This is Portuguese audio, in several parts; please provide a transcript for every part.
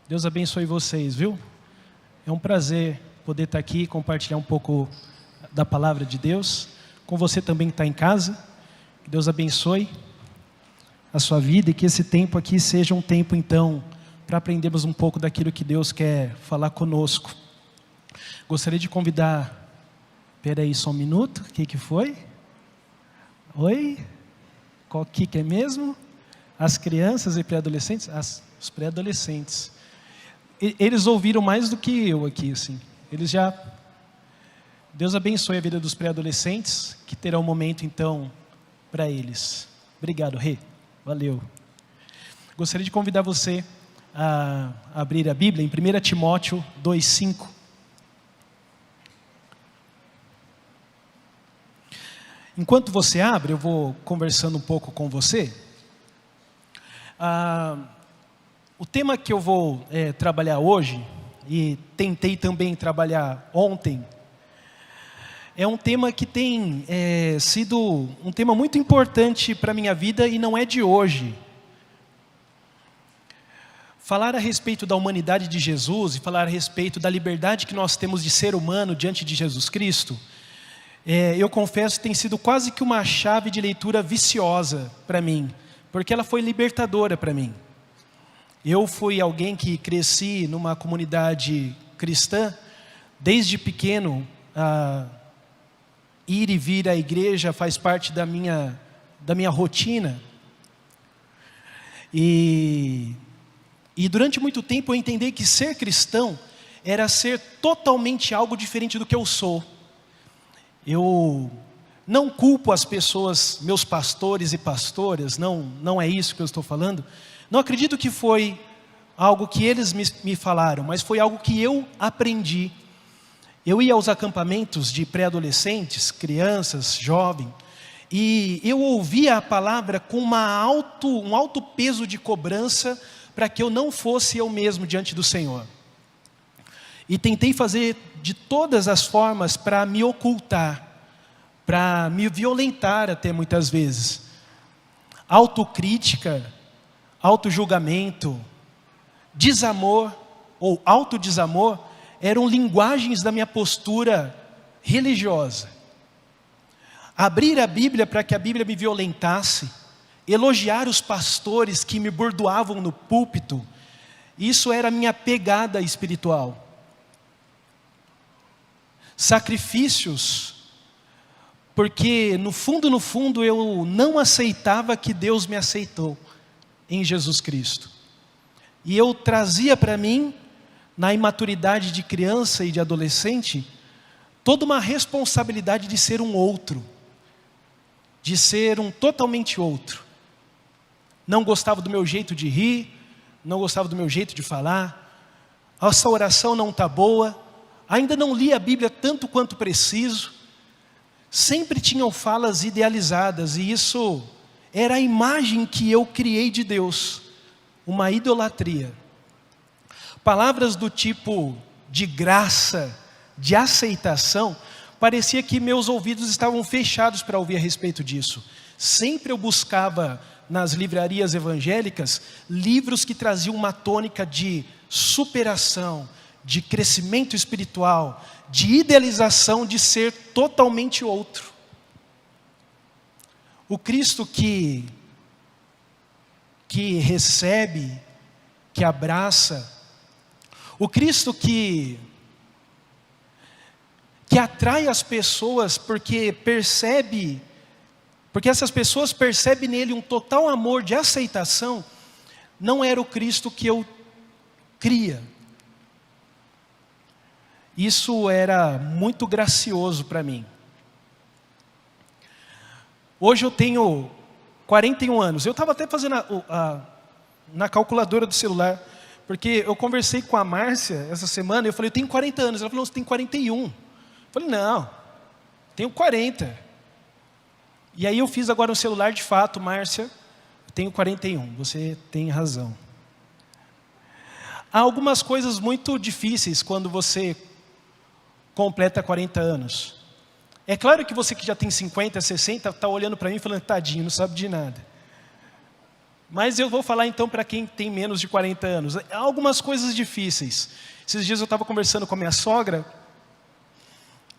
Deus abençoe vocês, viu? É um prazer poder estar aqui e compartilhar um pouco da palavra de Deus. Com você também que está em casa. Que Deus abençoe a sua vida e que esse tempo aqui seja um tempo, então, para aprendermos um pouco daquilo que Deus quer falar conosco. Gostaria de convidar... Espera aí só um minuto. O que foi? Oi? Qual que é mesmo? As crianças e pré-adolescentes? Os pré-adolescentes. Eles ouviram mais do que eu aqui, assim. Eles já... Deus abençoe a vida dos pré-adolescentes, que terá um momento, então, para eles. Obrigado, Rê. Valeu. Gostaria de convidar você a abrir a Bíblia em 1 Timóteo 2,5. Enquanto você abre, eu vou conversando um pouco com você. O tema que eu vou trabalhar hoje, e tentei também trabalhar ontem, é um tema que tem sido um tema muito importante para a minha vida e não é de hoje. Falar a respeito da humanidade de Jesus e falar a respeito da liberdade que nós temos de ser humano diante de Jesus Cristo, eu confesso que tem sido quase que uma chave de leitura viciosa para mim, porque ela foi libertadora para mim. Eu fui alguém que cresci numa comunidade cristã, desde pequeno, ir e vir à igreja faz parte da minha rotina. E durante muito tempo eu entendi que ser cristão era ser totalmente algo diferente do que eu sou. Eu não culpo as pessoas, meus pastores e pastoras, não é isso que eu estou falando. Não acredito que foi algo que eles me falaram, mas foi algo que eu aprendi. Eu ia aos acampamentos de pré-adolescentes, crianças, jovens, e eu ouvia a palavra com um alto peso de cobrança para que eu não fosse eu mesmo diante do Senhor. E tentei fazer de todas as formas para me ocultar, para me violentar até muitas vezes. Autocrítica, autojulgamento, desamor ou autodesamor eram linguagens da minha postura religiosa. Abrir a Bíblia para que a Bíblia me violentasse, elogiar os pastores que me bordoavam no púlpito, isso era a minha pegada espiritual. Sacrifícios, porque no fundo eu não aceitava que Deus me aceitou em Jesus Cristo. E eu trazia para mim, na imaturidade de criança e de adolescente, toda uma responsabilidade de ser um outro, de ser um totalmente outro. Não gostava do meu jeito de rir, não gostava do meu jeito de falar, essa oração não está boa, ainda não li a Bíblia tanto quanto preciso, sempre tinham falas idealizadas, e isso era a imagem que eu criei de Deus, uma idolatria. Palavras do tipo de graça, de aceitação, parecia que meus ouvidos estavam fechados para ouvir a respeito disso. Sempre eu buscava nas livrarias evangélicas livros que traziam uma tônica de superação, de crescimento espiritual, de idealização de ser totalmente outro. O Cristo que recebe, que abraça, o Cristo que atrai as pessoas porque essas pessoas percebem nele um total amor de aceitação, não era o Cristo que eu cria. Isso era muito gracioso para mim. Hoje eu tenho 41 anos. Eu estava até fazendo na calculadora do celular, porque eu conversei com a Márcia essa semana, eu falei, eu tenho 40 anos. Ela falou, você tem 41. Eu falei, não, tenho 40. E aí eu fiz agora um celular de fato, Márcia, eu tenho 41, você tem razão. Há algumas coisas muito difíceis quando você completa 40 anos. É claro que você que já tem 50, 60, está olhando para mim e falando, tadinho, não sabe de nada. Mas eu vou falar então para quem tem menos de 40 anos. Há algumas coisas difíceis. Esses dias eu estava conversando com a minha sogra,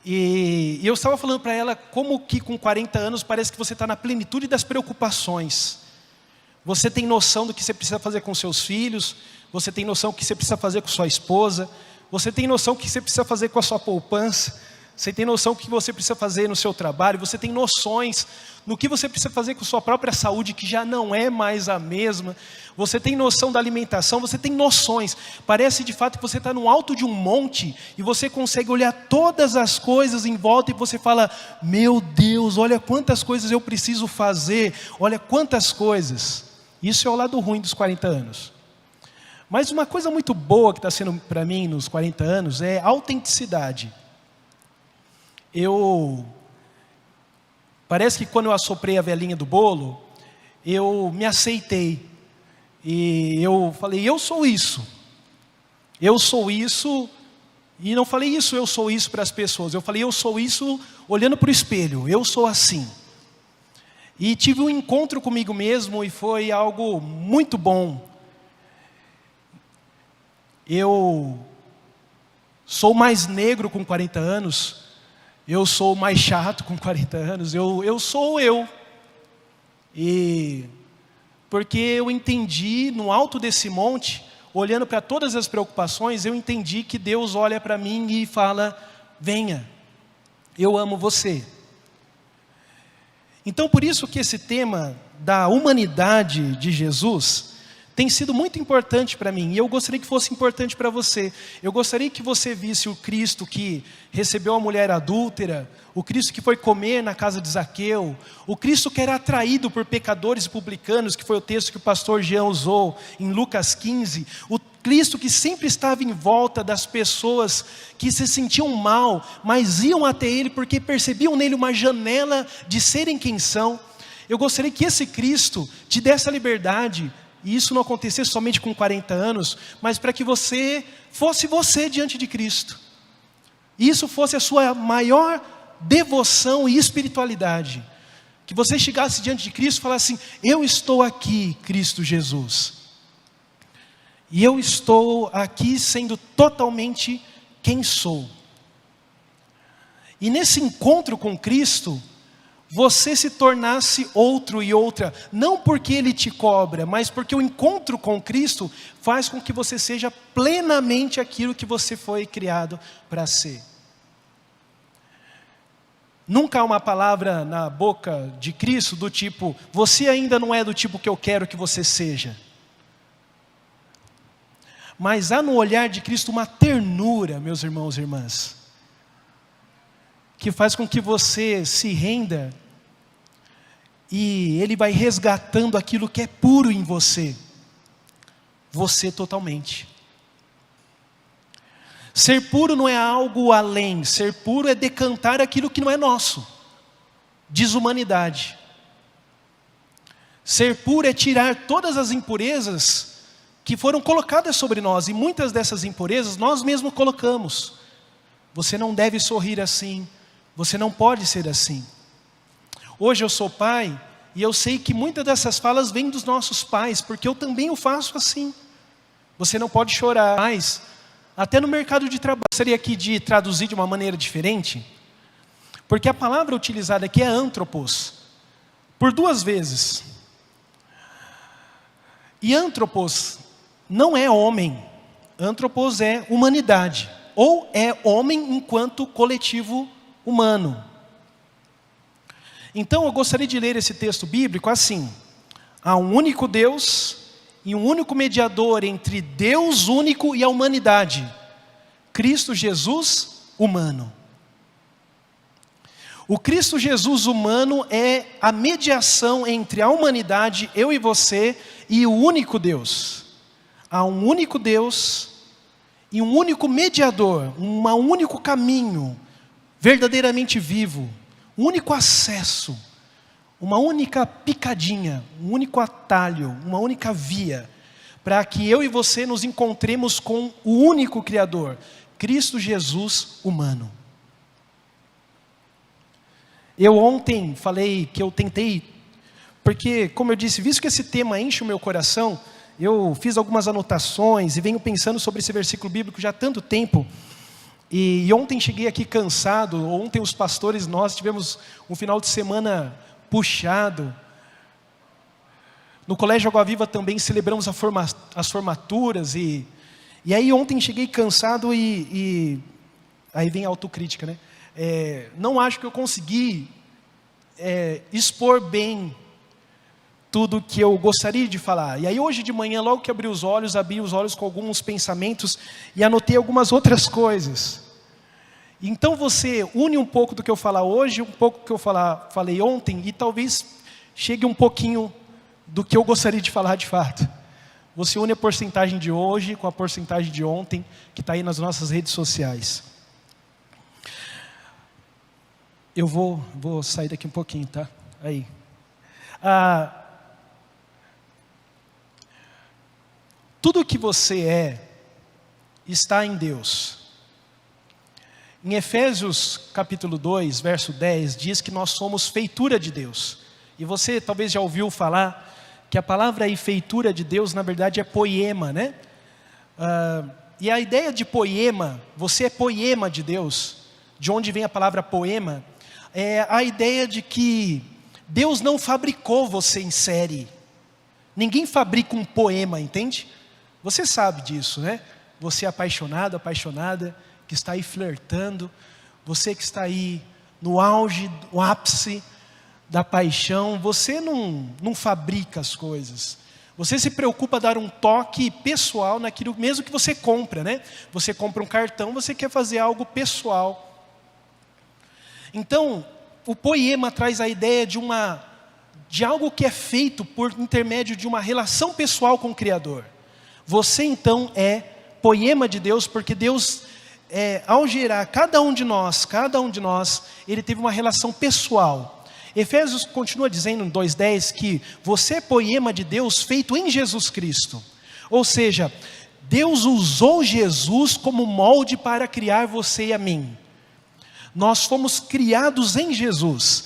e eu estava falando para ela como que com 40 anos parece que você está na plenitude das preocupações. Você tem noção do que você precisa fazer com seus filhos, você tem noção do que você precisa fazer com sua esposa, você tem noção do que você precisa fazer com a sua poupança, você tem noção do que você precisa fazer no seu trabalho, você tem noções no que você precisa fazer com sua própria saúde, que já não é mais a mesma. Você tem noção da alimentação, você tem noções. Parece de fato que você está no alto de um monte e você consegue olhar todas as coisas em volta e você fala, meu Deus, olha quantas coisas eu preciso fazer, olha quantas coisas. Isso é o lado ruim dos 40 anos. Mas uma coisa muito boa que está sendo para mim nos 40 anos é a autenticidade. Parece que quando eu assoprei a velinha do bolo, eu me aceitei. E eu falei, eu sou isso. Eu sou isso. E não falei isso, eu sou isso para as pessoas. Eu falei, eu sou isso olhando para o espelho. Eu sou assim. E tive um encontro comigo mesmo e foi algo muito bom. Eu sou mais negro com 40 anos. Eu sou mais chato com 40 anos, eu sou eu. E porque eu entendi, no alto desse monte, olhando para todas as preocupações, eu entendi que Deus olha para mim e fala, venha, eu amo você. Então por isso que esse tema da humanidade de Jesus tem sido muito importante para mim, e eu gostaria que fosse importante para você. Eu gostaria que você visse o Cristo que recebeu a mulher adúltera, o Cristo que foi comer na casa de Zaqueu, o Cristo que era atraído por pecadores e publicanos, que foi o texto que o pastor Jean usou em Lucas 15, o Cristo que sempre estava em volta das pessoas que se sentiam mal, mas iam até Ele porque percebiam nele uma janela de serem quem são. Eu gostaria que esse Cristo te desse a liberdade, e isso não acontecesse somente com 40 anos, mas para que você fosse você diante de Cristo. E isso fosse a sua maior devoção e espiritualidade. Que você chegasse diante de Cristo e falasse assim, eu estou aqui, Cristo Jesus. E eu estou aqui sendo totalmente quem sou. E nesse encontro com Cristo, você se tornasse outro e outra, não porque Ele te cobra, mas porque o encontro com Cristo faz com que você seja plenamente aquilo que você foi criado para ser. Nunca há uma palavra na boca de Cristo do tipo, você ainda não é do tipo que eu quero que você seja. Mas há no olhar de Cristo uma ternura, meus irmãos e irmãs, que faz com que você se renda e Ele vai resgatando aquilo que é puro em você. Você totalmente. Ser puro não é algo além. Ser puro é decantar aquilo que não é nosso. Desumanidade. Ser puro é tirar todas as impurezas que foram colocadas sobre nós. E muitas dessas impurezas nós mesmos colocamos. Você não deve sorrir assim. Você não pode ser assim. Hoje eu sou pai e eu sei que muitas dessas falas vêm dos nossos pais, porque eu também o faço assim. Você não pode chorar mais, até no mercado de trabalho. Eu gostaria aqui de traduzir de uma maneira diferente, porque a palavra utilizada aqui é antropos, por 2 vezes. E antropos não é homem, antropos é humanidade, ou é homem enquanto coletivo humano. Então eu gostaria de ler esse texto bíblico assim: há um único Deus e um único mediador entre Deus único e a humanidade, Cristo Jesus humano. O Cristo Jesus humano é a mediação entre a humanidade, eu e você, e o único Deus. Há um único Deus e um único mediador, um único caminho verdadeiramente vivo, um único acesso, uma única picadinha, um único atalho, uma única via, para que eu e você nos encontremos com o único Criador, Cristo Jesus humano. Eu ontem falei que eu tentei porque, como eu disse, visto que esse tema enche o meu coração, eu fiz algumas anotações e venho pensando sobre esse versículo bíblico já há tanto tempo. E ontem cheguei aqui cansado, ontem os pastores, nós tivemos um final de semana puxado. No Colégio Água Viva também celebramos as formaturas, e aí ontem cheguei cansado e aí vem a autocrítica, né? Não acho que eu consegui expor bem tudo que eu gostaria de falar. E aí hoje de manhã, logo que abri os olhos com alguns pensamentos e anotei algumas outras coisas. Então você une um pouco do que eu falar hoje, um pouco do que eu falei ontem, e talvez chegue um pouquinho do que eu gostaria de falar de fato. Você une a porcentagem de hoje com a porcentagem de ontem, que está aí nas nossas redes sociais. Eu vou sair daqui um pouquinho, tá? Aí. Tudo que você está em Deus. Em Efésios capítulo 2, verso 10, diz que nós somos feitura de Deus. E você talvez já ouviu falar que a palavra aí, feitura de Deus, na verdade é poema, né? E a ideia de poema, você é poema de Deus, de onde vem a palavra poema, é a ideia de que Deus não fabricou você em série. Ninguém fabrica um poema, entende? Você sabe disso, né? Você é apaixonado, apaixonada, que está aí flertando, você que está aí no auge, no ápice da paixão, você não fabrica as coisas. Você se preocupa em dar um toque pessoal naquilo mesmo que você compra, né? Você compra um cartão, você quer fazer algo pessoal. Então, o poema traz a ideia de algo que é feito por intermédio de uma relação pessoal com o Criador. Você então é poema de Deus, porque Deus, ao gerar cada um de nós, Ele teve uma relação pessoal. Efésios continua dizendo em 2:10 que você é poema de Deus feito em Jesus Cristo. Ou seja, Deus usou Jesus como molde para criar você e a mim. Nós fomos criados em Jesus.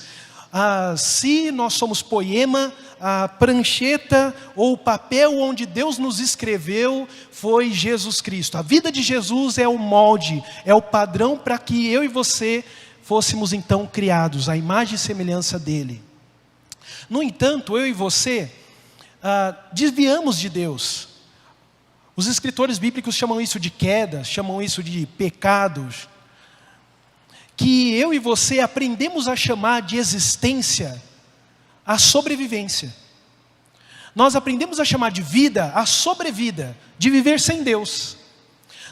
Se nós somos poema, a prancheta ou o papel onde Deus nos escreveu foi Jesus Cristo. A vida de Jesus é o molde, é o padrão para que eu e você fôssemos então criados, à imagem e semelhança dele. No entanto, eu e você desviamos de Deus. Os escritores bíblicos chamam isso de queda, chamam isso de pecados, que eu e você aprendemos a chamar de existência a sobrevivência. Nós aprendemos a chamar de vida a sobrevida, de viver sem Deus.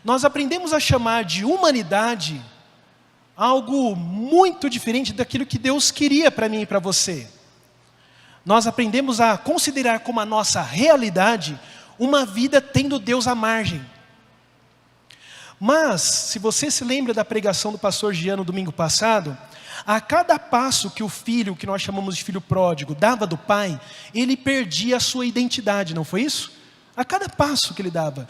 Nós aprendemos a chamar de humanidade algo muito diferente daquilo que Deus queria para mim e para você. Nós aprendemos a considerar como a nossa realidade uma vida tendo Deus à margem. Mas, se você se lembra da pregação do pastor Gian no domingo passado, a cada passo que o filho, que nós chamamos de filho pródigo, dava do pai, ele perdia a sua identidade, não foi isso? A cada passo que ele dava,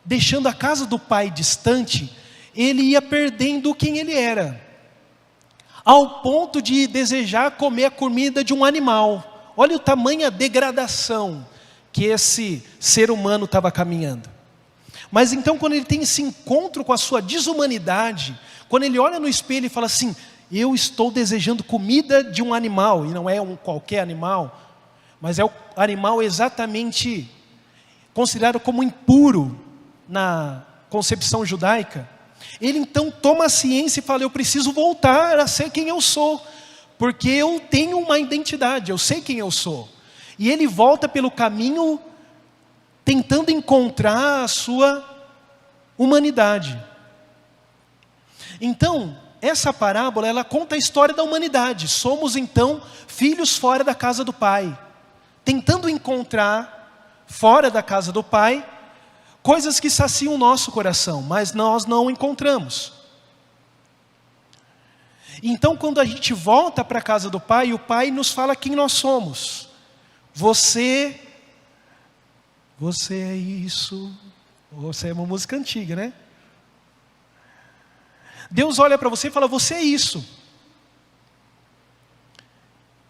deixando a casa do pai distante, ele ia perdendo quem ele era, ao ponto de desejar comer a comida de um animal. Olha o tamanho da degradação que esse ser humano estava caminhando. Mas então, quando ele tem esse encontro com a sua desumanidade, quando ele olha no espelho e fala assim: eu estou desejando comida de um animal, e não é um qualquer animal, mas é o animal exatamente considerado como impuro na concepção judaica. Ele então toma a ciência e fala: eu preciso voltar a ser quem eu sou, porque eu tenho uma identidade, eu sei quem eu sou. E ele volta pelo caminho tentando encontrar a sua humanidade. Então, essa parábola, ela conta a história da humanidade. Somos então filhos fora da casa do Pai, tentando encontrar fora da casa do Pai coisas que saciam o nosso coração, mas nós não encontramos. Então, quando a gente volta para a casa do Pai, o Pai nos fala quem nós somos. Você é isso. Você é uma música antiga, né? Deus olha para você e fala: você é isso.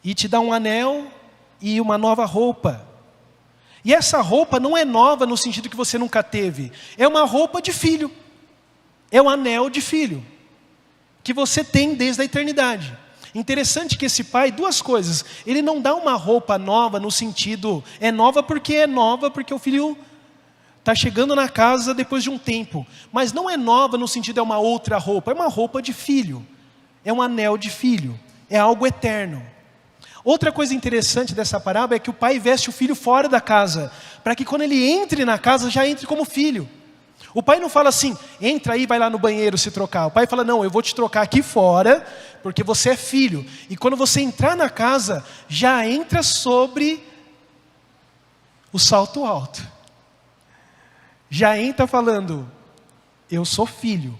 E te dá um anel, e uma nova roupa. E essa roupa não é nova no sentido que você nunca teve. É uma roupa de filho. É um anel de filho. Que você tem desde a eternidade. Interessante que esse pai, duas coisas. Ele não dá uma roupa nova no sentido, é nova porque o filho está chegando na casa depois de um tempo. Mas não é nova no sentido é uma outra roupa, é uma roupa de filho. É um anel de filho, é algo eterno. Outra coisa interessante dessa parábola é que o pai veste o filho fora da casa, para que quando ele entre na casa, já entre como filho. O pai não fala assim, entra aí, vai lá no banheiro se trocar. O pai fala, não, eu vou te trocar aqui fora, porque você é filho. E quando você entrar na casa, já entra sobre o salto alto. Já entra falando, eu sou filho.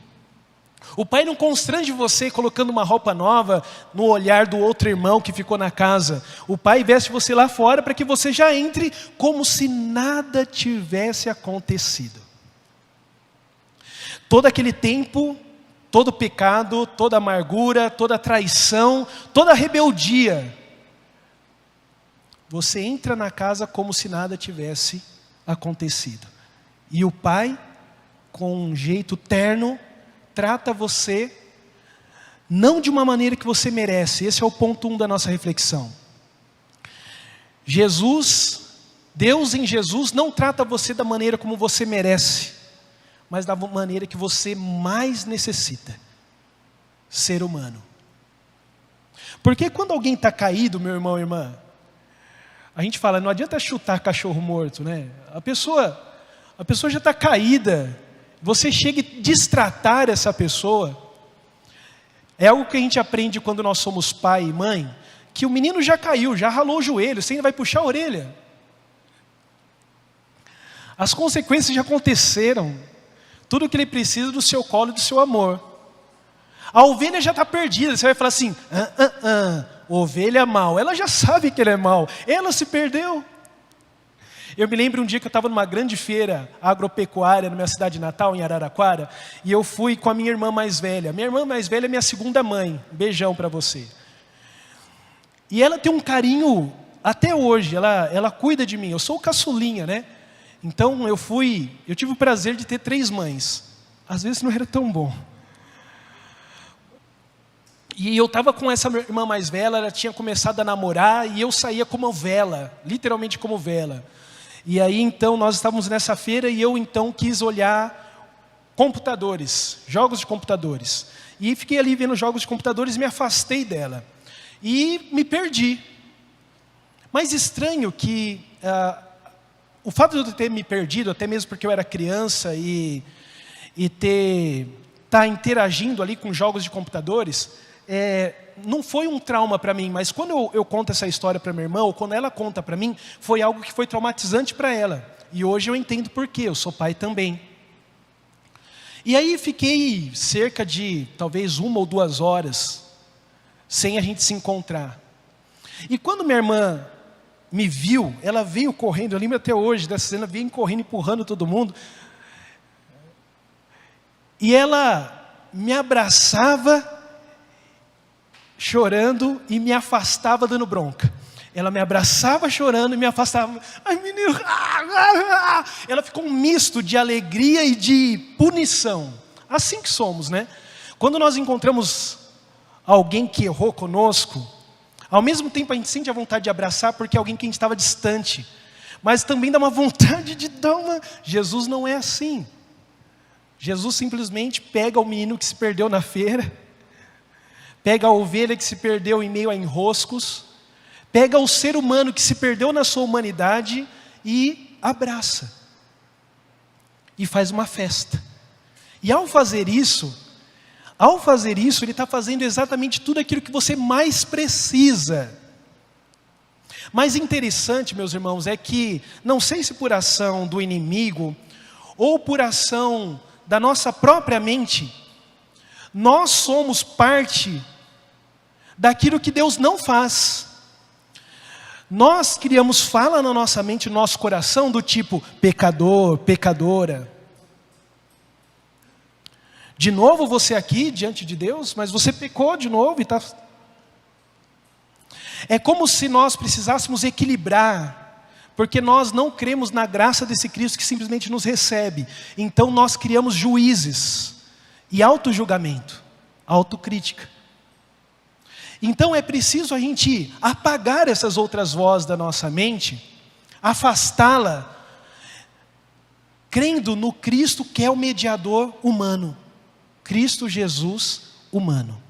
O pai não constrange você colocando uma roupa nova no olhar do outro irmão que ficou na casa. O pai veste você lá fora para que você já entre como se nada tivesse acontecido. Todo aquele tempo, todo pecado, toda amargura, toda traição, toda rebeldia. Você entra na casa como se nada tivesse acontecido. E o pai, com um jeito terno, trata você não de uma maneira que você merece. Esse é o ponto 1 da nossa reflexão. Deus em Jesus não trata você da maneira como você merece, mas da maneira que você mais necessita. Ser humano. Porque quando alguém está caído, meu irmão e irmã, a gente fala, não adianta chutar cachorro morto, né? A pessoa já está caída. Você chega e destratar essa pessoa. É algo que a gente aprende quando nós somos pai e mãe, que o menino já caiu, já ralou o joelho, você ainda vai puxar a orelha. As consequências já aconteceram. Tudo que ele precisa do seu colo e do seu amor. A ovelha já está perdida, você vai falar assim, ovelha mal, ela já sabe que ele é mal, ela se perdeu. Eu me lembro um dia que eu estava numa grande feira agropecuária na minha cidade natal, em Araraquara, e eu fui com a minha irmã mais velha. Minha irmã mais velha é minha segunda mãe, beijão para você. E ela tem um carinho, até hoje, ela cuida de mim, eu sou o caçulinha, né? Então eu tive o prazer de ter 3 mães, às vezes não era tão bom. E eu estava com essa irmã mais velha, ela tinha começado a namorar, e eu saía como vela, literalmente como vela. E aí então nós estávamos nessa feira e eu então quis olhar computadores, jogos de computadores. E fiquei ali vendo jogos de computadores e me afastei dela. E me perdi. Mas estranho que o fato de eu ter me perdido, até mesmo porque eu era criança e estar interagindo ali com jogos de computadores, não foi um trauma para mim, mas quando eu conto essa história para minha irmã, ou quando ela conta para mim, foi algo que foi traumatizante para ela. E hoje eu entendo por quê, eu sou pai também. E aí fiquei cerca de talvez 1 ou 2 horas sem a gente se encontrar. E quando minha irmã me viu, ela veio correndo, eu lembro até hoje dessa cena, veio correndo, empurrando todo mundo. E ela me abraçava, chorando, e me afastava dando bronca. Ela me abraçava chorando e me afastava. Ai, menino. Ela ficou um misto de alegria e de punição. Assim que somos, né? Quando nós encontramos alguém que errou conosco, ao mesmo tempo a gente sente a vontade de abraçar, porque é alguém que a gente estava distante. Mas também dá uma vontade de dar uma... Jesus não é assim. Jesus simplesmente pega o menino que se perdeu na feira, pega a ovelha que se perdeu em meio a enroscos, pega o ser humano que se perdeu na sua humanidade e abraça. E faz uma festa. E ao fazer isso, ele está fazendo exatamente tudo aquilo que você mais precisa. Mas interessante, meus irmãos, é que, não sei se por ação do inimigo, ou por ação da nossa própria mente, nós somos parte daquilo que Deus não faz. Nós criamos fala na nossa mente, no nosso coração, do tipo, pecador, pecadora. De novo você aqui diante de Deus, mas você pecou de novo e está... É como se nós precisássemos equilibrar, porque nós não cremos na graça desse Cristo que simplesmente nos recebe. Então nós criamos juízes e auto-julgamento, autocrítica. Então é preciso a gente apagar essas outras vozes da nossa mente, afastá-la, crendo no Cristo que é o mediador humano, Cristo Jesus humano.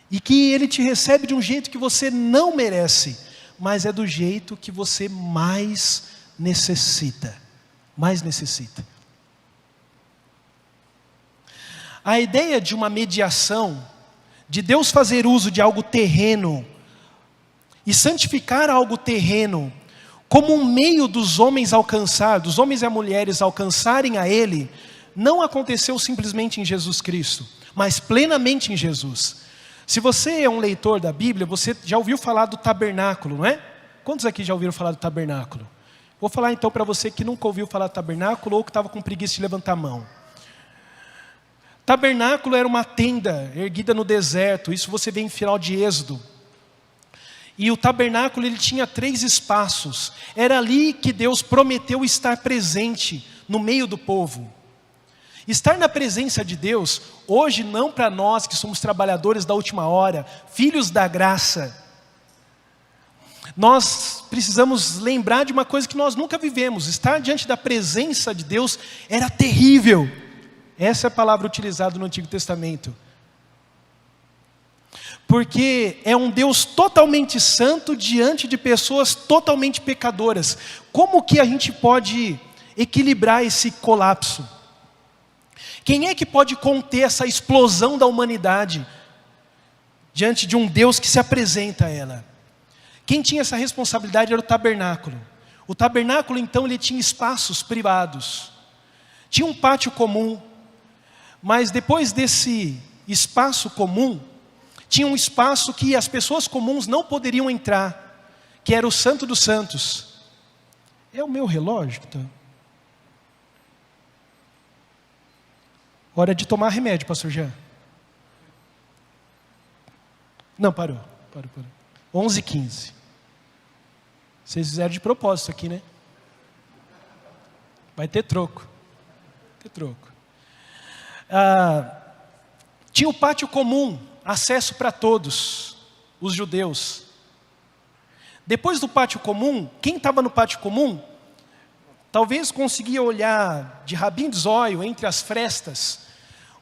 E que Ele te recebe de um jeito que você não merece, mas é do jeito que você mais necessita. Mais necessita. A ideia de uma mediação, de Deus fazer uso de algo terreno e santificar algo terreno, como um meio dos homens alcançar, dos homens e mulheres alcançarem a Ele, não aconteceu simplesmente em Jesus Cristo, mas plenamente em Jesus. Se você é um leitor da Bíblia, você já ouviu falar do tabernáculo, não é? Quantos aqui já ouviram falar do tabernáculo? Vou falar então para você que nunca ouviu falar do tabernáculo ou que estava com preguiça de levantar a mão. Tabernáculo era uma tenda erguida no deserto, isso você vê em final de Êxodo. E o tabernáculo ele tinha 3 espaços, era ali que Deus prometeu estar presente no meio do povo. Estar na presença de Deus, hoje não para nós que somos trabalhadores da última hora, filhos da graça. Nós precisamos lembrar de uma coisa que nós nunca vivemos. Estar diante da presença de Deus era terrível. Essa é a palavra utilizada no Antigo Testamento. Porque é um Deus totalmente santo diante de pessoas totalmente pecadoras. Como que a gente pode equilibrar esse colapso? Quem é que pode conter essa explosão da humanidade diante de um Deus que se apresenta a ela? Quem tinha essa responsabilidade era o tabernáculo. O tabernáculo então ele tinha espaços privados. Tinha um pátio comum, mas depois desse espaço comum, tinha um espaço que as pessoas comuns não poderiam entrar, que era o Santo dos Santos. É o meu relógio que está... Hora de tomar remédio, pastor Jean. Não, parou. 11h15. Vocês fizeram de propósito aqui, né? Vai ter troco. Tinha o pátio comum, acesso para todos, os judeus. Depois do pátio comum, quem estava no pátio comum, talvez conseguia olhar de rabinho de zóio entre as frestas,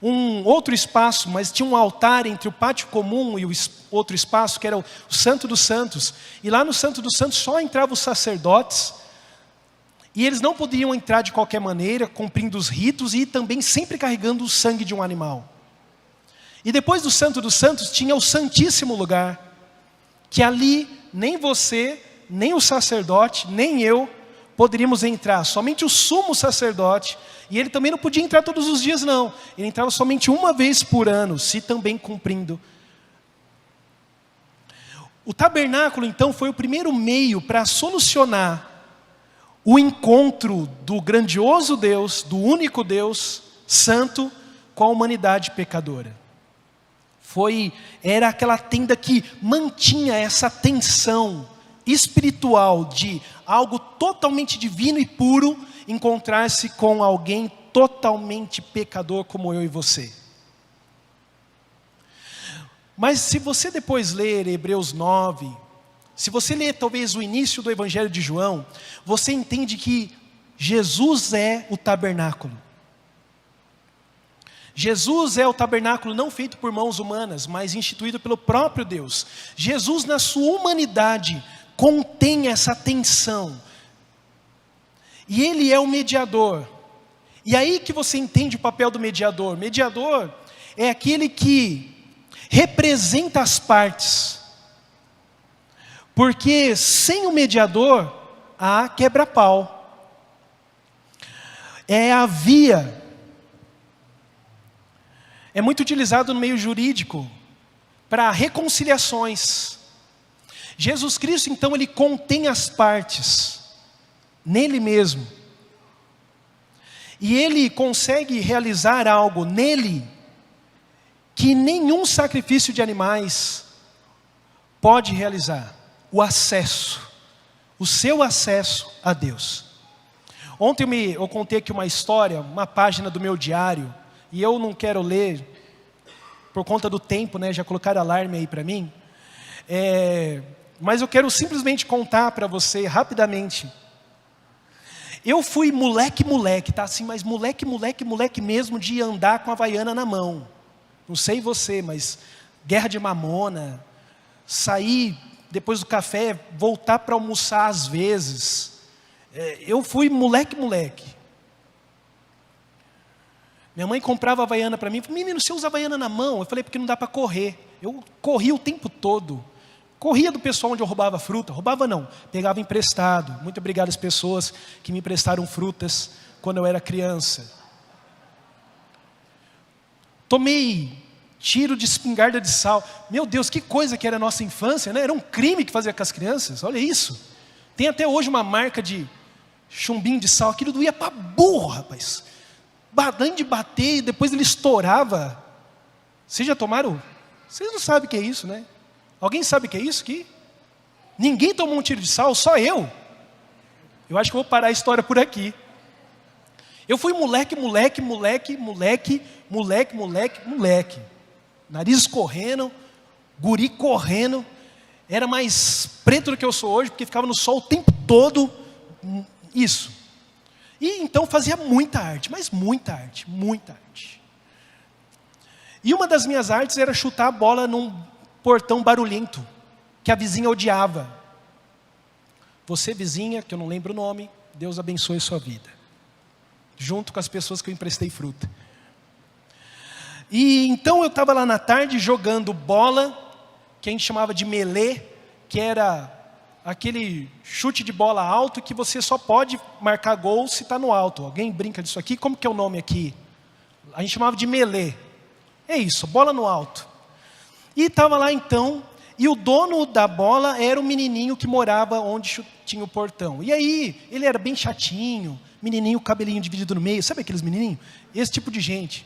um outro espaço, mas tinha um altar entre o pátio comum e o outro espaço, que era o Santo dos Santos. E lá no Santo dos Santos só entravam os sacerdotes, e eles não podiam entrar de qualquer maneira, cumprindo os ritos e também sempre carregando o sangue de um animal. E depois do Santo dos Santos tinha o Santíssimo Lugar, que ali nem você, nem o sacerdote, nem eu poderíamos entrar, somente o sumo sacerdote, e ele também não podia entrar todos os dias não, ele entrava somente uma vez por ano, se também cumprindo. O tabernáculo então foi o primeiro meio para solucionar o encontro do grandioso Deus, do único Deus santo, com a humanidade pecadora. Era aquela tenda que mantinha essa tensão espiritual de algo totalmente divino e puro encontrar-se com alguém totalmente pecador como eu e você. Mas se você depois ler Hebreus 9, se você ler talvez o início do Evangelho de João, você entende que Jesus é o tabernáculo. Jesus é o tabernáculo não feito por mãos humanas, mas instituído pelo próprio Deus. Jesus na sua humanidade contém essa tensão. E Ele é o mediador. E aí que você entende o papel do mediador. Mediador é aquele que representa as partes. Porque sem o mediador, há quebra-pau. É a via. É muito utilizado no meio jurídico para reconciliações. Jesus Cristo, então, Ele contém as partes nele mesmo. E Ele consegue realizar algo nele que nenhum sacrifício de animais pode realizar. o acesso, o seu acesso a Deus. Ontem eu contei aqui uma história, uma página do meu diário, e eu não quero ler, por conta do tempo, né? Já colocaram alarme aí para mim. Mas eu quero simplesmente contar para você, rapidamente. Eu fui moleque, tá assim, mas moleque mesmo, de andar com a Havaiana na mão. Não sei você, mas guerra de mamona, sair depois do café, voltar para almoçar às vezes. Eu fui moleque. Minha mãe comprava Havaiana para mim, falou, menino, você usa Havaiana na mão? Eu falei, porque não dá para correr. Eu corria o tempo todo. Corria do pessoal onde eu roubava fruta. Roubava não, pegava emprestado. Muito obrigado às pessoas que me emprestaram frutas quando eu era criança. Tomei tiro de espingarda de sal. Meu Deus, que coisa que era a nossa infância, né? Era um crime que fazia com as crianças, olha isso. Tem até hoje uma marca de chumbinho de sal, aquilo doía para burro, rapaz. Além de bater, depois ele estourava. Vocês já tomaram? Vocês não sabem o que é isso, né? Alguém sabe o que é isso aqui? Ninguém tomou um tiro de sal, só eu. Eu acho que eu vou parar a história por aqui. Eu fui moleque. Nariz escorrendo, guri correndo. Era mais preto do que eu sou hoje, porque ficava no sol o tempo todo. Isso. E então fazia muita arte, mas muita arte. E uma das minhas artes era chutar a bola num portão barulhento, que a vizinha odiava. Você, vizinha, que eu não lembro o nome, Deus abençoe sua vida. Junto com as pessoas que eu emprestei fruta. E então eu estava lá na tarde jogando bola, que a gente chamava de melê, que era aquele chute de bola alto que você só pode marcar gol se está no alto. Alguém brinca disso aqui? Como que é o nome aqui? A gente chamava de melê. É isso, bola no alto. E estava lá então, e o dono da bola era o menininho que morava onde tinha o portão. E aí, ele era bem chatinho, menininho, cabelinho dividido no meio, sabe aqueles menininhos? Esse tipo de gente.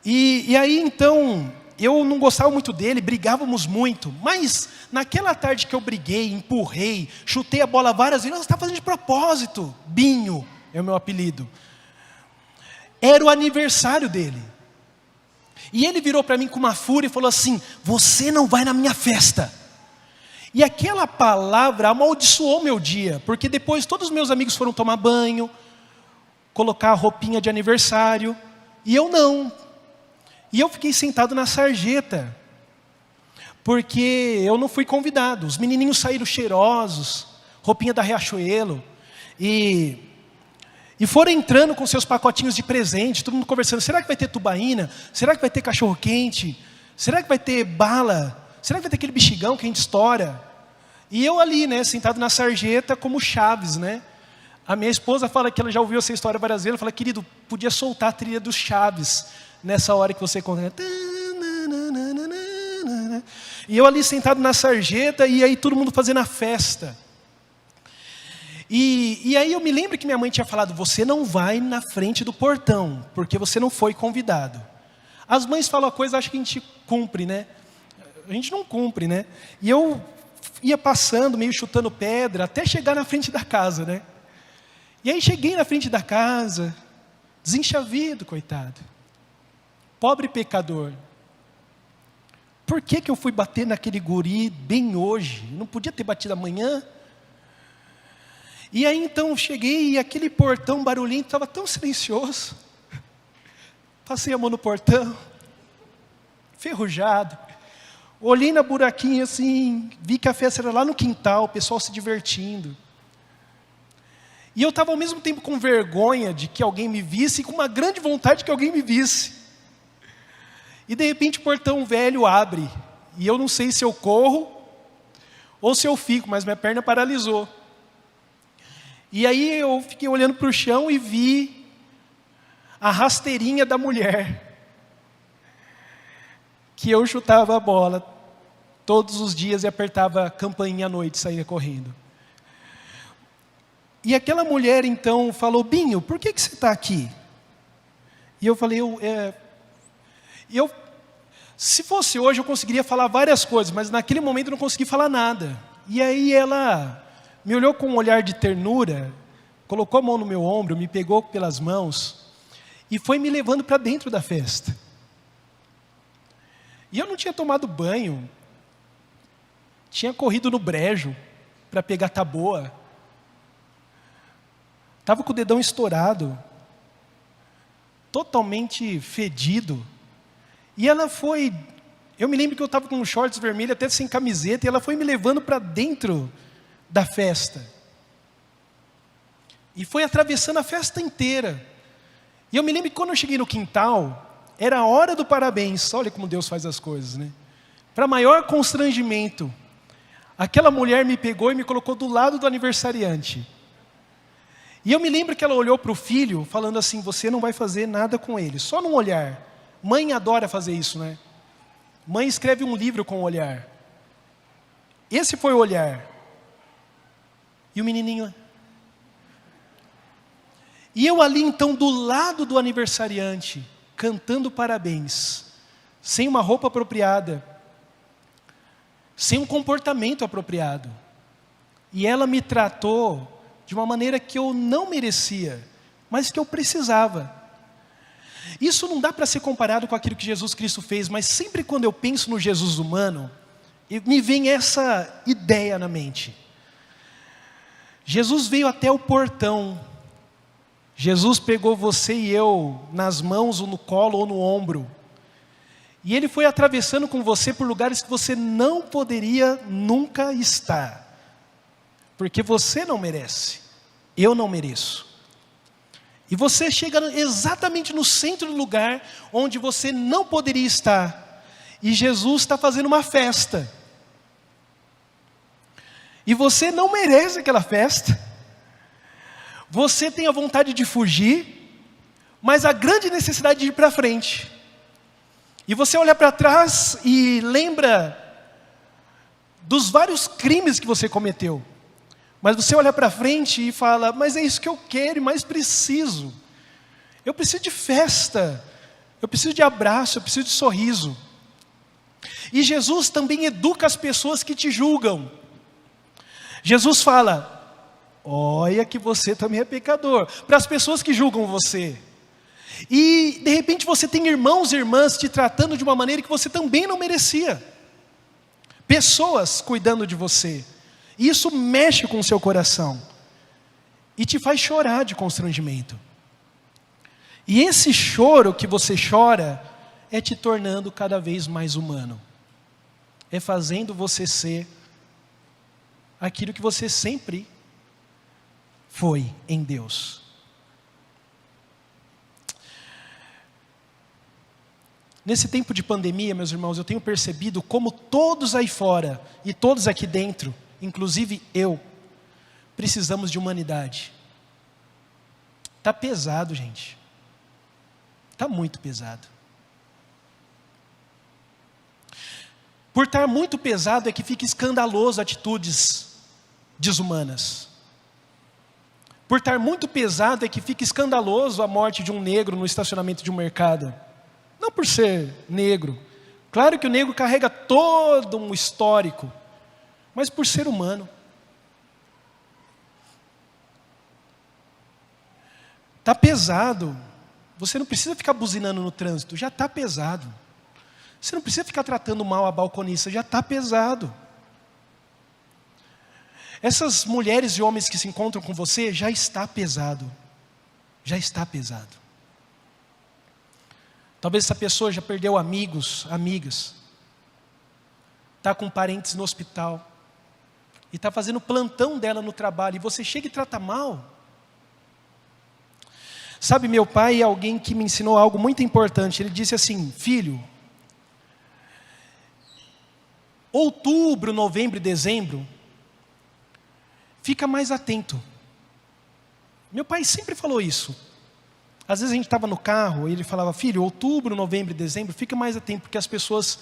E aí então, eu não gostava muito dele, brigávamos muito. Mas naquela tarde que eu briguei, empurrei, chutei a bola várias vezes, você está fazendo de propósito. Binho é o meu apelido. Era o aniversário dele. E ele virou para mim com uma fúria e falou assim, você não vai na minha festa. E aquela palavra amaldiçoou meu dia, porque depois todos os meus amigos foram tomar banho, colocar a roupinha de aniversário, e eu não. E eu fiquei sentado na sarjeta, porque eu não fui convidado. Os menininhos saíram cheirosos, roupinha da Riachuelo, e foram entrando com seus pacotinhos de presente, todo mundo conversando, será que vai ter tubaína? Será que vai ter cachorro quente? Será que vai ter bala? Será que vai ter aquele bexigão que a gente estoura? E eu ali, né, sentado na sarjeta como Chaves, né? A minha esposa fala que ela já ouviu essa história várias vezes, ela fala, querido, podia soltar a trilha dos Chaves nessa hora que você conta. E eu ali sentado na sarjeta, e aí todo mundo fazendo a festa. E aí eu me lembro que minha mãe tinha falado, você não vai na frente do portão, porque você não foi convidado. As mães falam a coisa, acho que a gente cumpre, né? A gente não cumpre, né? E eu ia passando, meio chutando pedra, até chegar na frente da casa, né? E aí cheguei na frente da casa, desenchavido, coitado. Pobre pecador. Por que eu fui bater naquele guri bem hoje? Não podia ter batido amanhã? E aí então cheguei e aquele portão barulhento estava tão silencioso. Passei a mão no portão, ferrujado. Olhei na buraquinha assim, vi que a festa era lá no quintal, o pessoal se divertindo. E eu estava ao mesmo tempo com vergonha de que alguém me visse e com uma grande vontade de que alguém me visse. E de repente o portão velho abre. E eu não sei se eu corro ou se eu fico, mas minha perna paralisou. E aí eu fiquei olhando para o chão e vi a rasteirinha da mulher, que eu chutava a bola todos os dias e apertava a campainha à noite e saía correndo. E aquela mulher então falou, Binho, por que você está aqui? E eu falei, se fosse hoje eu conseguiria falar várias coisas, mas naquele momento eu não consegui falar nada. E aí ela me olhou com um olhar de ternura, colocou a mão no meu ombro, me pegou pelas mãos e foi me levando para dentro da festa. E eu não tinha tomado banho, tinha corrido no brejo para pegar taboa, estava com o dedão estourado, totalmente fedido. E ela foi, eu me lembro que eu estava com shorts vermelhos, até sem camiseta, e ela foi me levando para dentro da festa. E foi atravessando a festa inteira. E eu me lembro que quando eu cheguei no quintal, era a hora do parabéns. Olha como Deus faz as coisas, né? Para maior constrangimento, aquela mulher me pegou e me colocou do lado do aniversariante. E eu me lembro que ela olhou para o filho, falando assim, você não vai fazer nada com ele, só num olhar. Mãe adora fazer isso, né? Mãe escreve um livro com o olhar. Esse foi o olhar. E o menininho... E eu ali então do lado do aniversariante, cantando parabéns, sem uma roupa apropriada, sem um comportamento apropriado. E ela me tratou de uma maneira que eu não merecia, mas que eu precisava. Isso não dá para ser comparado com aquilo que Jesus Cristo fez, mas sempre quando eu penso no Jesus humano, me vem essa ideia na mente. Jesus veio até o portão. Jesus pegou você e eu nas mãos, ou no colo, ou no ombro. E Ele foi atravessando com você por lugares que você não poderia nunca estar. Porque você não merece, eu não mereço. E você chega exatamente no centro do lugar onde você não poderia estar. E Jesus está fazendo uma festa. E você não merece aquela festa. Você tem a vontade de fugir, mas a grande necessidade de ir para frente. E você olha para trás e lembra dos vários crimes que você cometeu. Mas você olha para frente e fala, mas é isso que eu quero e mais preciso. Eu preciso de festa, eu preciso de abraço, eu preciso de sorriso. E Jesus também educa as pessoas que te julgam. Jesus fala, olha que você também é pecador. Para as pessoas que julgam você. E de repente você tem irmãos e irmãs te tratando de uma maneira que você também não merecia. Pessoas cuidando de você. E isso mexe com o seu coração. E te faz chorar de constrangimento. E esse choro que você chora é te tornando cada vez mais humano. É fazendo você ser aquilo que você sempre foi em Deus. Nesse tempo de pandemia, meus irmãos, eu tenho percebido como todos aí fora e todos aqui dentro, inclusive eu, precisamos de humanidade. Está pesado, gente. Está muito pesado. Por estar muito pesado é que fica escandaloso atitudes desumanas. Por estar muito pesado é que fica escandaloso a morte de um negro no estacionamento de um mercado. Não por ser negro. Claro que o negro carrega todo um histórico, mas por ser humano. Está pesado. Você não precisa ficar buzinando no trânsito, já está pesado. Você não precisa ficar tratando mal a balconista, já está pesado. Essas mulheres e homens que se encontram com você, já está pesado. Já está pesado. Talvez essa pessoa já perdeu amigos, amigas. Está com parentes no hospital. E está fazendo o plantão dela no trabalho. E você chega e trata mal. Sabe, meu pai é alguém que me ensinou algo muito importante. Ele disse assim, filho, outubro, novembro e dezembro, fica mais atento. Meu pai sempre falou isso. Às vezes a gente estava no carro e ele falava, filho, outubro, novembro e dezembro, fica mais atento, porque as pessoas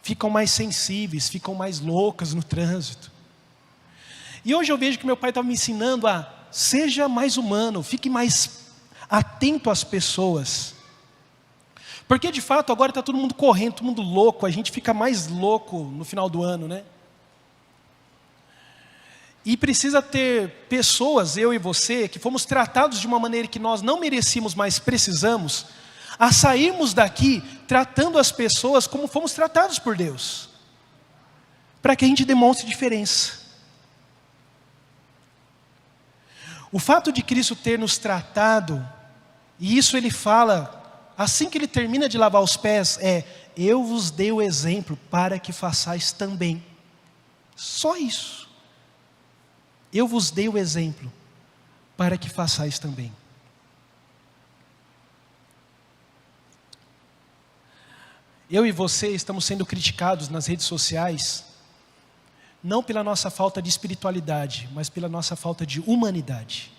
ficam mais sensíveis, ficam mais loucas no trânsito. E hoje eu vejo que meu pai estava me ensinando a, seja mais humano, fique mais atento às pessoas. Porque de fato agora está todo mundo correndo, todo mundo louco, a gente fica mais louco no final do ano, né? E precisa ter pessoas, eu e você, que fomos tratados de uma maneira que nós não merecíamos, mas precisamos, a sairmos daqui tratando as pessoas como fomos tratados por Deus, para que a gente demonstre diferença. O fato de Cristo ter nos tratado, e isso ele fala, assim que ele termina de lavar os pés, eu vos dei o exemplo para que façais também. Só isso. Eu vos dei o exemplo para que façais também. Eu e você estamos sendo criticados nas redes sociais, não pela nossa falta de espiritualidade, mas pela nossa falta de humanidade.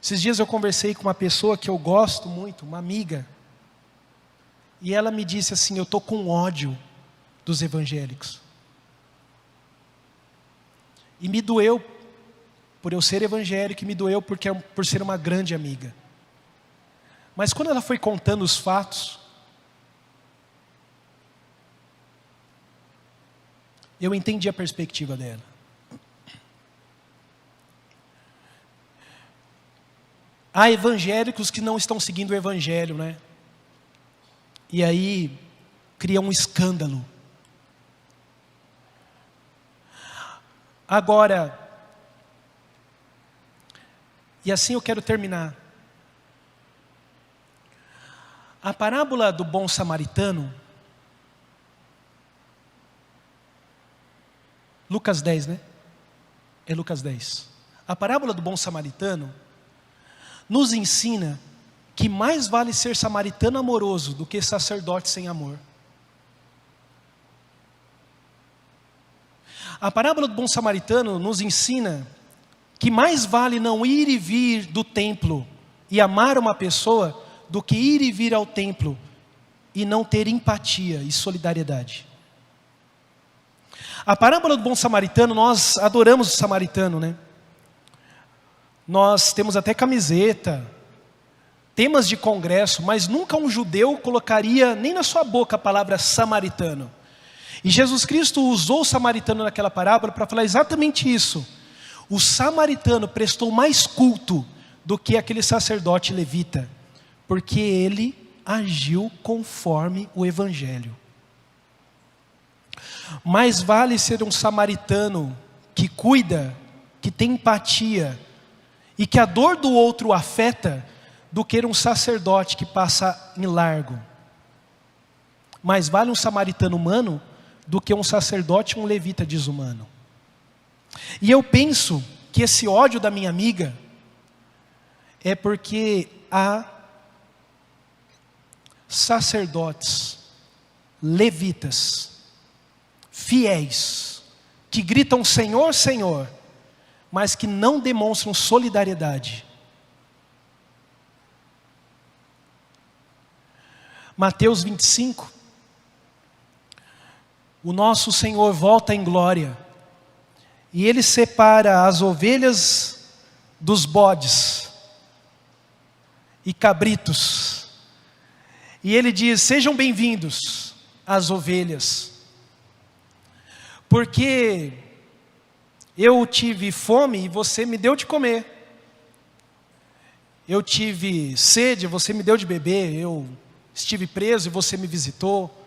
Esses dias eu conversei com uma pessoa que eu gosto muito, uma amiga, e ela me disse assim: eu estou com ódio dos evangélicos. E me doeu por eu ser evangélico, e me doeu por ser uma grande amiga. Mas quando ela foi contando os fatos, eu entendi a perspectiva dela. Há evangélicos que não estão seguindo o evangelho, né? E aí cria um escândalo. Agora, e assim eu quero terminar. A parábola do bom samaritano, Lucas 10, né? É Lucas 10. A parábola do bom samaritano nos ensina que mais vale ser samaritano amoroso do que sacerdote sem amor. A parábola do bom samaritano nos ensina que mais vale não ir e vir do templo e amar uma pessoa do que ir e vir ao templo e não ter empatia e solidariedade. A parábola do bom samaritano, nós adoramos o samaritano, né? Nós temos até camiseta, temas de congresso, mas nunca um judeu colocaria nem na sua boca a palavra samaritano. E Jesus Cristo usou o samaritano naquela parábola para falar exatamente isso. O samaritano prestou mais culto do que aquele sacerdote levita, porque ele agiu conforme o evangelho. Mais vale ser um samaritano que cuida, que tem empatia e que a dor do outro o afeta, do que um sacerdote que passa em largo. Mais vale um samaritano humano do que um sacerdote e um levita desumano. E eu penso que esse ódio da minha amiga é porque há sacerdotes, levitas, fiéis, que gritam Senhor, Senhor, mas que não demonstram solidariedade. Mateus 25, o nosso Senhor volta em glória, e Ele separa as ovelhas dos bodes e cabritos, e Ele diz: sejam bem-vindos as ovelhas, porque eu tive fome e você me deu de comer, eu tive sede, você me deu de beber, eu estive preso e você me visitou,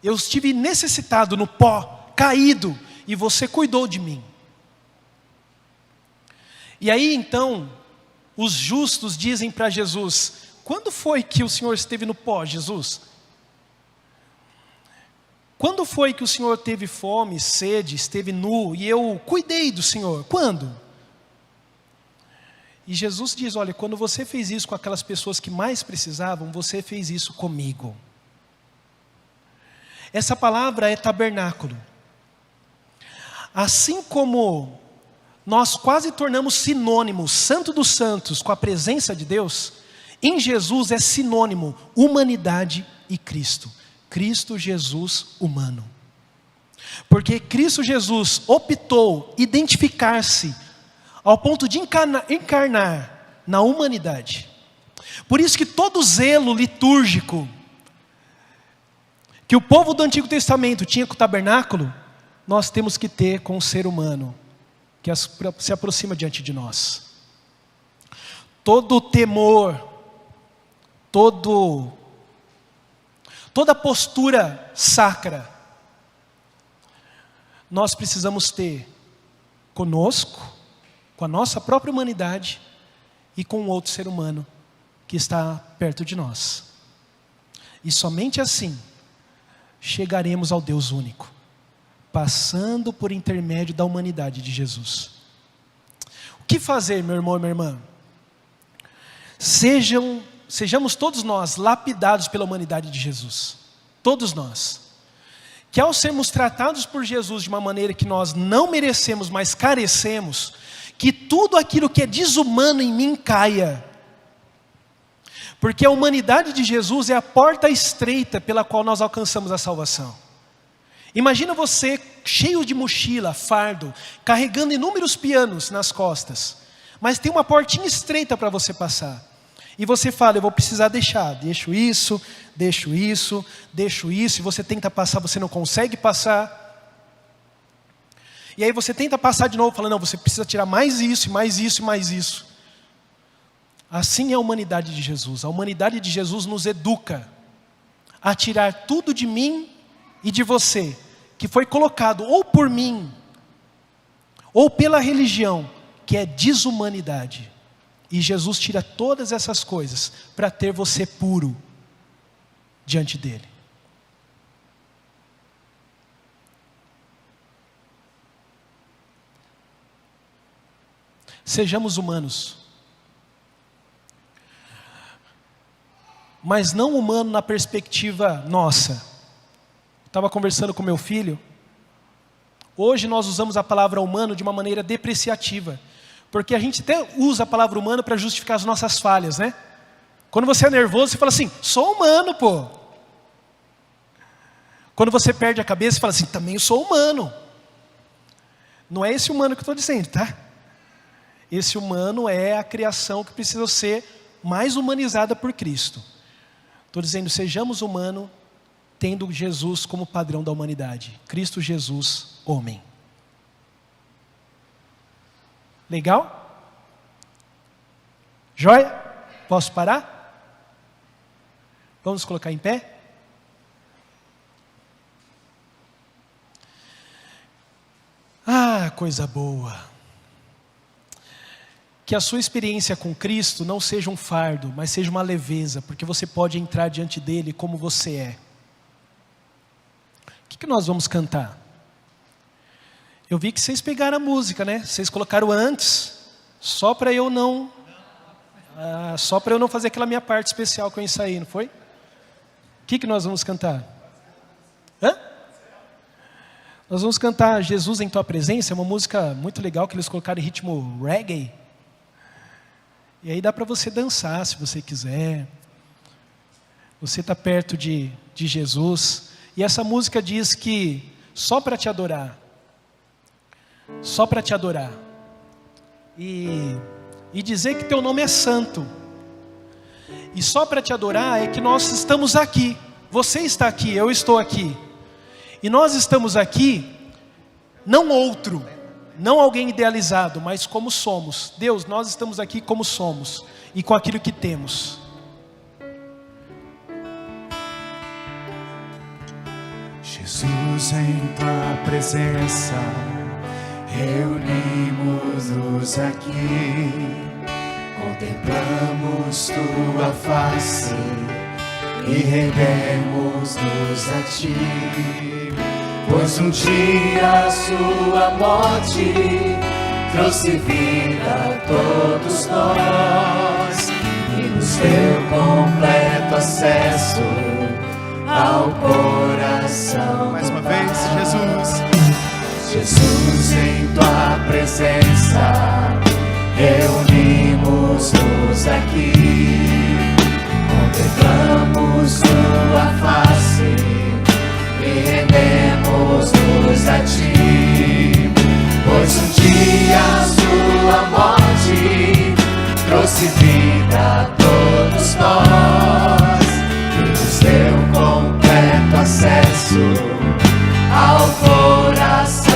eu estive necessitado no pó, caído, e você cuidou de mim. E aí então, os justos dizem para Jesus: quando foi que o Senhor esteve no pó, Jesus? Quando foi que o Senhor teve fome, sede, esteve nu, e eu cuidei do Senhor? Quando? E Jesus diz: olha, quando você fez isso com aquelas pessoas que mais precisavam, você fez isso comigo. Essa palavra é tabernáculo. Assim como nós quase tornamos sinônimo Santo dos Santos com a presença de Deus, em Jesus é sinônimo humanidade e Cristo. Cristo Jesus humano. Porque Cristo Jesus optou identificar-se ao ponto de encarnar na humanidade. Por isso que todo zelo litúrgico que o povo do Antigo Testamento tinha com o tabernáculo, nós temos que ter com o ser humano que se aproxima diante de nós. Todo temor, toda postura sacra, nós precisamos ter conosco, com a nossa própria humanidade e com o outro ser humano que está perto de nós. E somente assim chegaremos ao Deus único, passando por intermédio da humanidade de Jesus. O que fazer, meu irmão e minha irmã? Sejamos todos nós lapidados pela humanidade de Jesus. Todos nós. Que ao sermos tratados por Jesus de uma maneira que nós não merecemos, mas carecemos, que tudo aquilo que é desumano em mim caia. Porque a humanidade de Jesus é a porta estreita pela qual nós alcançamos a salvação. Imagina você cheio de mochila, fardo, carregando inúmeros pianos nas costas, mas tem uma portinha estreita para você passar. E você fala, eu vou precisar deixo isso, e você tenta passar, você não consegue passar. E aí você tenta passar de novo, fala, não, você precisa tirar mais isso, mais isso, mais isso. Assim é a humanidade de Jesus. A humanidade de Jesus nos educa a tirar tudo de mim e de você, que foi colocado ou por mim, ou pela religião, que é desumanidade. E Jesus tira todas essas coisas para ter você puro diante dele. Sejamos humanos, mas não humano na perspectiva nossa. Estava conversando com meu filho. Hoje nós usamos a palavra humano de uma maneira depreciativa, porque a gente até usa a palavra humano para justificar as nossas falhas, né? Quando você é nervoso, você fala assim, sou humano, pô. Quando você perde a cabeça, você fala assim, também eu sou humano. Não é esse humano que eu estou dizendo, tá? Esse humano é a criação que precisa ser mais humanizada por Cristo. Estou dizendo, sejamos humanos, tendo Jesus como padrão da humanidade. Cristo Jesus, homem. Legal? Joia? Posso parar? Vamos colocar em pé? Ah, coisa boa. Que a sua experiência com Cristo não seja um fardo, mas seja uma leveza, porque você pode entrar diante dele como você é. O que nós vamos cantar? Eu vi que vocês pegaram a música, né? Vocês colocaram antes, só para eu não fazer aquela minha parte especial que eu ensaiei, não foi? O que nós vamos cantar? Hã? Nós vamos cantar Jesus em Tua Presença, é uma música muito legal que eles colocaram em ritmo reggae. E aí dá para você dançar se você quiser. Você está perto de Jesus. E essa música diz que só para te adorar. Só para te adorar. E dizer que teu nome é santo. E só para te adorar é que nós estamos aqui. Você está aqui, eu estou aqui. E nós estamos aqui, não outro, não alguém idealizado, mas como somos. Deus, nós estamos aqui como somos e com aquilo que temos. Jesus, em Tua presença, reunimos-nos aqui, contemplamos Tua face e rendemos-nos a Ti. Pois um dia a Sua morte trouxe vida a todos nós e nos deu completo acesso ao coração. Mais uma vez, Jesus. Jesus, em Tua presença, reunimos-nos aqui, contemplamos Tua face e rendemos-nos a Ti. Pois um dia a Sua morte trouxe vida a todos nós e nos deu completo acesso ao coração.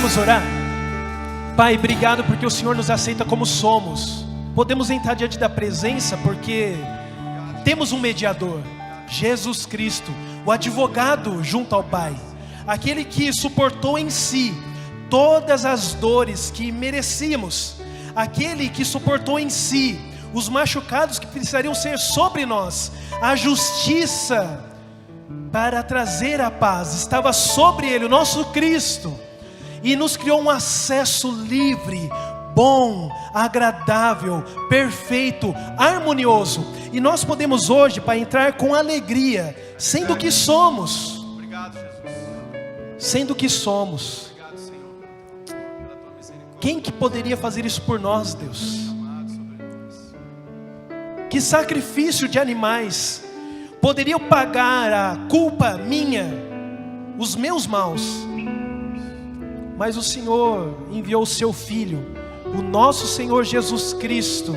Vamos orar? Pai, obrigado porque o Senhor nos aceita como somos. Podemos entrar diante da presença porque temos um mediador, Jesus Cristo, o advogado junto ao Pai, aquele que suportou em si todas as dores que merecíamos, aquele que suportou em si os machucados que precisariam ser sobre nós, a justiça para trazer a paz estava sobre ele, o nosso Cristo, e nos criou um acesso livre, bom, agradável, perfeito, harmonioso. E nós podemos hoje, Pai, entrar com alegria, sendo que somos. Obrigado, Jesus. Sendo que somos. Obrigado, Senhor, pela tua misericórdia. Quem que poderia fazer isso por nós, Deus? Amado sobre nós. Que sacrifício de animais poderia pagar a culpa minha, os meus maus? Mas o Senhor enviou o seu Filho, o nosso Senhor Jesus Cristo,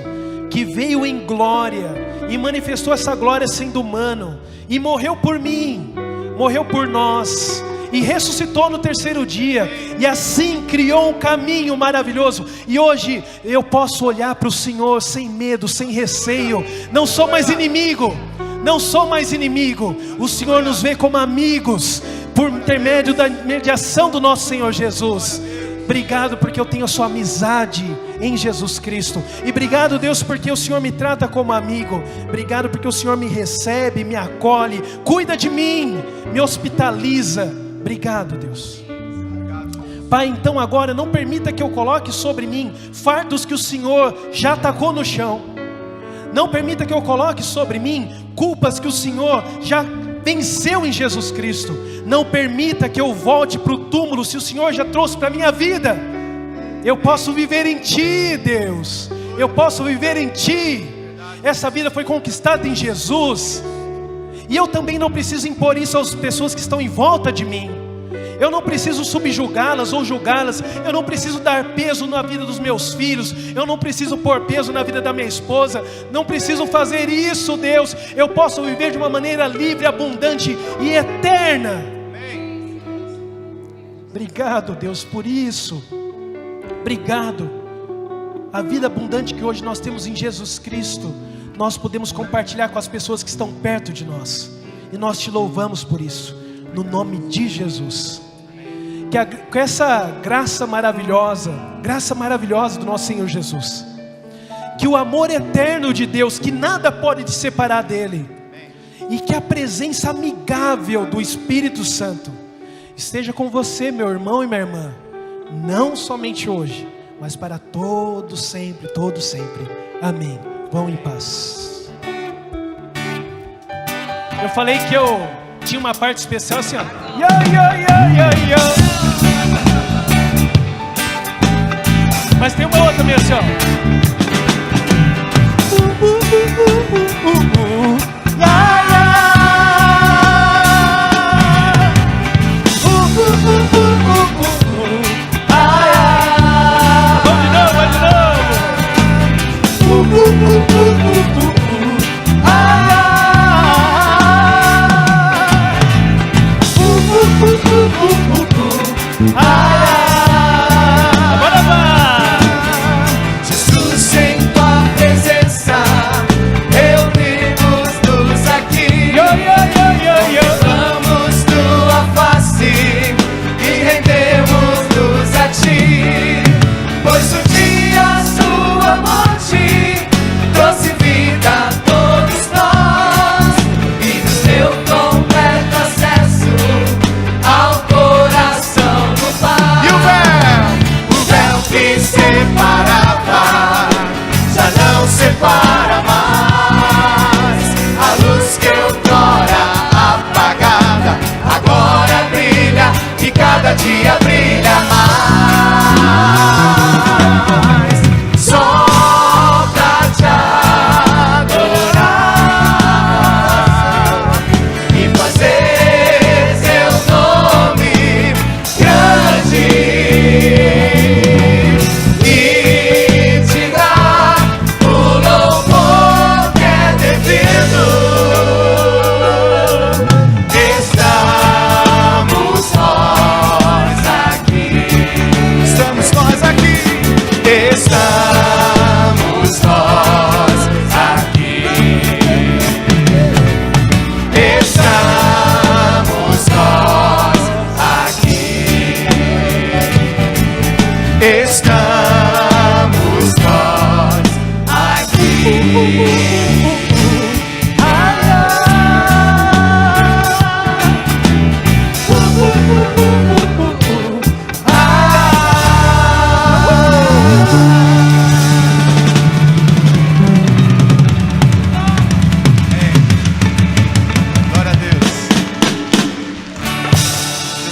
que veio em glória e manifestou essa glória sendo humano, e morreu por mim, morreu por nós, e ressuscitou no terceiro dia, e assim criou um caminho maravilhoso. E hoje eu posso olhar para o Senhor sem medo, sem receio. Não sou mais inimigo, não sou mais inimigo. O Senhor nos vê como amigos, por intermédio da mediação do nosso Senhor Jesus. Obrigado porque eu tenho a sua amizade em Jesus Cristo. E obrigado, Deus, porque o Senhor me trata como amigo. Obrigado porque o Senhor me recebe, me acolhe, cuida de mim, me hospitaliza. Obrigado, Deus. Pai, então agora não permita que eu coloque sobre mim fardos que o Senhor já tacou no chão. Não permita que eu coloque sobre mim culpas que o Senhor já venceu em Jesus Cristo. Não permita que eu volte para o túmulo se o Senhor já trouxe para a minha vida. Eu posso viver em Ti, Deus. Eu posso viver em Ti. Essa vida foi conquistada em Jesus. E eu também não preciso impor isso às pessoas que estão em volta de mim. Eu não preciso subjugá-las ou julgá-las. Eu não preciso dar peso na vida dos meus filhos. Eu não preciso pôr peso na vida da minha esposa. Não preciso fazer isso, Deus. Eu posso viver de uma maneira livre, abundante e eterna. Obrigado, Deus, por isso. Obrigado. A vida abundante que hoje nós temos em Jesus Cristo, nós podemos compartilhar com as pessoas que estão perto de nós. E nós te louvamos por isso, no nome de Jesus. Que essa graça maravilhosa do nosso Senhor Jesus, que o amor eterno de Deus, que nada pode te separar dele, e que a presença amigável do Espírito Santo esteja com você, meu irmão e minha irmã, não somente hoje, mas para todo sempre, todo sempre. Amém. Vão em paz. Eu falei que eu tinha uma parte especial assim, ó. Mas tem uma outra também assim, ó. Jesus, em tua presença, reunimos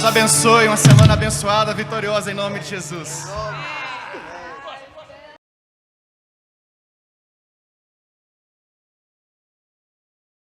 Deus abençoe, uma semana abençoada, vitoriosa em nome de Jesus.